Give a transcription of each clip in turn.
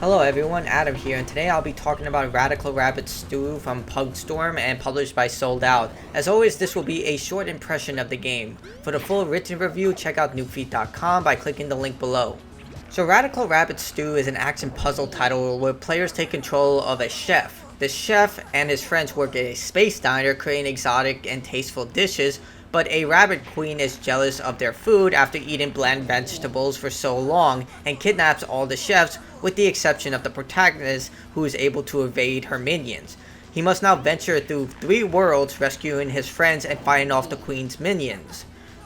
Hello everyone, Adam here, and today I'll be talking about Radical Rabbit Stew from Pugstorm and published by Sold Out. As always, this will be a short impression of the game. For the full written review, check out NoobFeed.com by clicking the link below. So Radical Rabbit Stew is an action puzzle title where players take control of a chef. The chef and his friends work at a space diner creating exotic and tasteful dishes, but a rabbit queen is jealous of their food after eating bland vegetables for so long and kidnaps all the chefs with the exception of the protagonist, who is able to evade her minions. He must now venture through 3 worlds rescuing his friends and fighting off the queen's minions.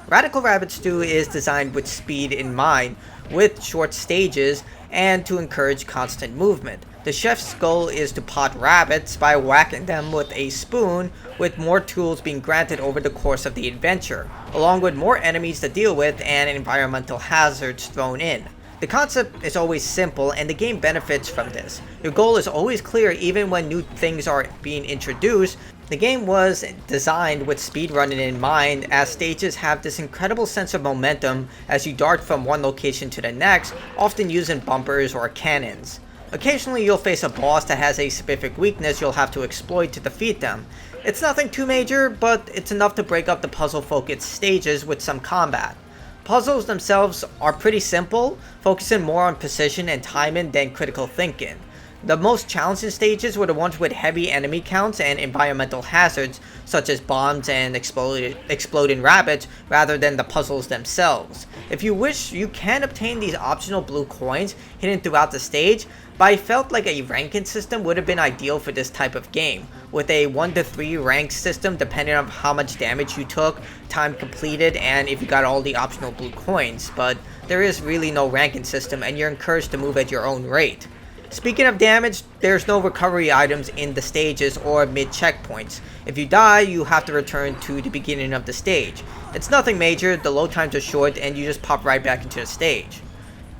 Radical Rabbit Stew is designed with speed in mind, with short stages and to encourage constant movement. The chef's goal is to pot rabbits by whacking them with a spoon, with more tools being granted over the course of the adventure, along with more enemies to deal with and environmental hazards thrown in. The concept is always simple and the game benefits from this. Your goal is always clear even when new things are being introduced. The game was designed with speedrunning in mind, as stages have this incredible sense of momentum as you dart from one location to the next, often using bumpers or cannons. Occasionally you'll face a boss that has a specific weakness you'll have to exploit to defeat them. It's nothing too major, but it's enough to break up the puzzle-focused stages with some combat. Puzzles themselves are pretty simple, focusing more on precision and timing than critical thinking. The most challenging stages were the ones with heavy enemy counts and environmental hazards, such as bombs and exploding rabbits, rather than the puzzles themselves. If you wish, you can obtain these optional blue coins hidden throughout the stage, but I felt like a ranking system would have been ideal for this type of game, with a 1 to 3 rank system depending on how much damage you took, time completed, and if you got all the optional blue coins, but there is really no ranking system and you're encouraged to move at your own rate. Speaking of damage, there's no recovery items in the stages or mid checkpoints. If you die, you have to return to the beginning of the stage. It's nothing major, the load times are short, and you just pop right back into the stage.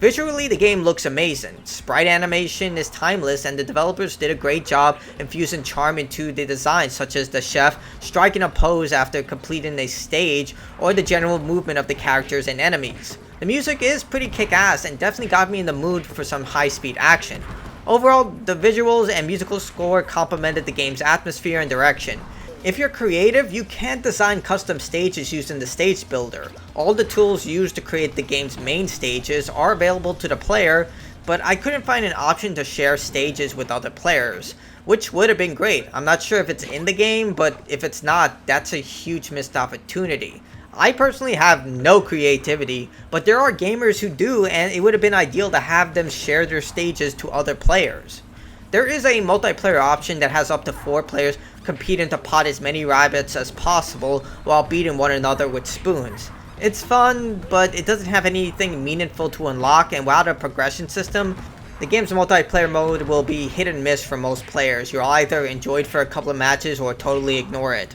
Visually, the game looks amazing. Sprite animation is timeless, and the developers did a great job infusing charm into the design, such as the chef striking a pose after completing a stage, or the general movement of the characters and enemies. The music is pretty kick-ass and definitely got me in the mood for some high-speed action. Overall, the visuals and musical score complemented the game's atmosphere and direction. If you're creative, you can design custom stages using the stage builder. All the tools used to create the game's main stages are available to the player, but I couldn't find an option to share stages with other players, which would have been great. I'm not sure if it's in the game, but if it's not, that's a huge missed opportunity. I personally have no creativity, but there are gamers who do, and it would have been ideal to have them share their stages to other players. There is a multiplayer option that has up to 4 players competing to pot as many rabbits as possible while beating one another with spoons. It's fun, but it doesn't have anything meaningful to unlock, and without a progression system, the game's multiplayer mode will be hit and miss for most players. You'll either enjoy it for a couple of matches or totally ignore it.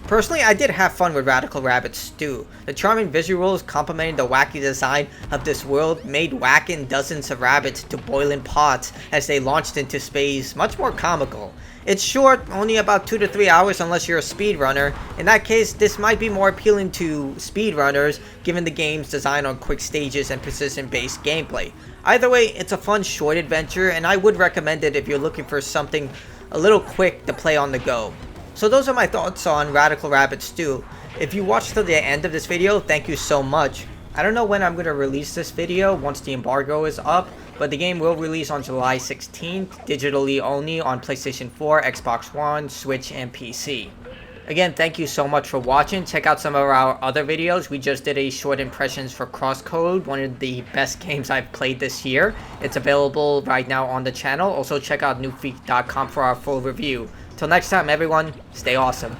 Personally, I did have fun with Radical Rabbit Stew. The charming visuals complementing the wacky design of this world made whacking dozens of rabbits to boiling pots as they launched into space much more comical. It's short, only about 2 to 3 hours unless you're a speedrunner. In that case, this might be more appealing to speedrunners given the game's design on quick stages and precision-based gameplay. Either way, it's a fun short adventure and I would recommend it if you're looking for something a little quick to play on the go. So those are my thoughts on Radical Rabbit Stew. If you watched till the end of this video, thank you so much. I don't know when I'm going to release this video once the embargo is up, but the game will release on July 16th, digitally only on PlayStation 4, Xbox One, Switch, and PC. Again, thank you so much for watching. Check out some of our other videos. We just did a short impressions for Crosscode, one of the best games I've played this year. It's available right now on the channel. Also check out NoobFeed.com for our full review. Till next time everyone, stay awesome.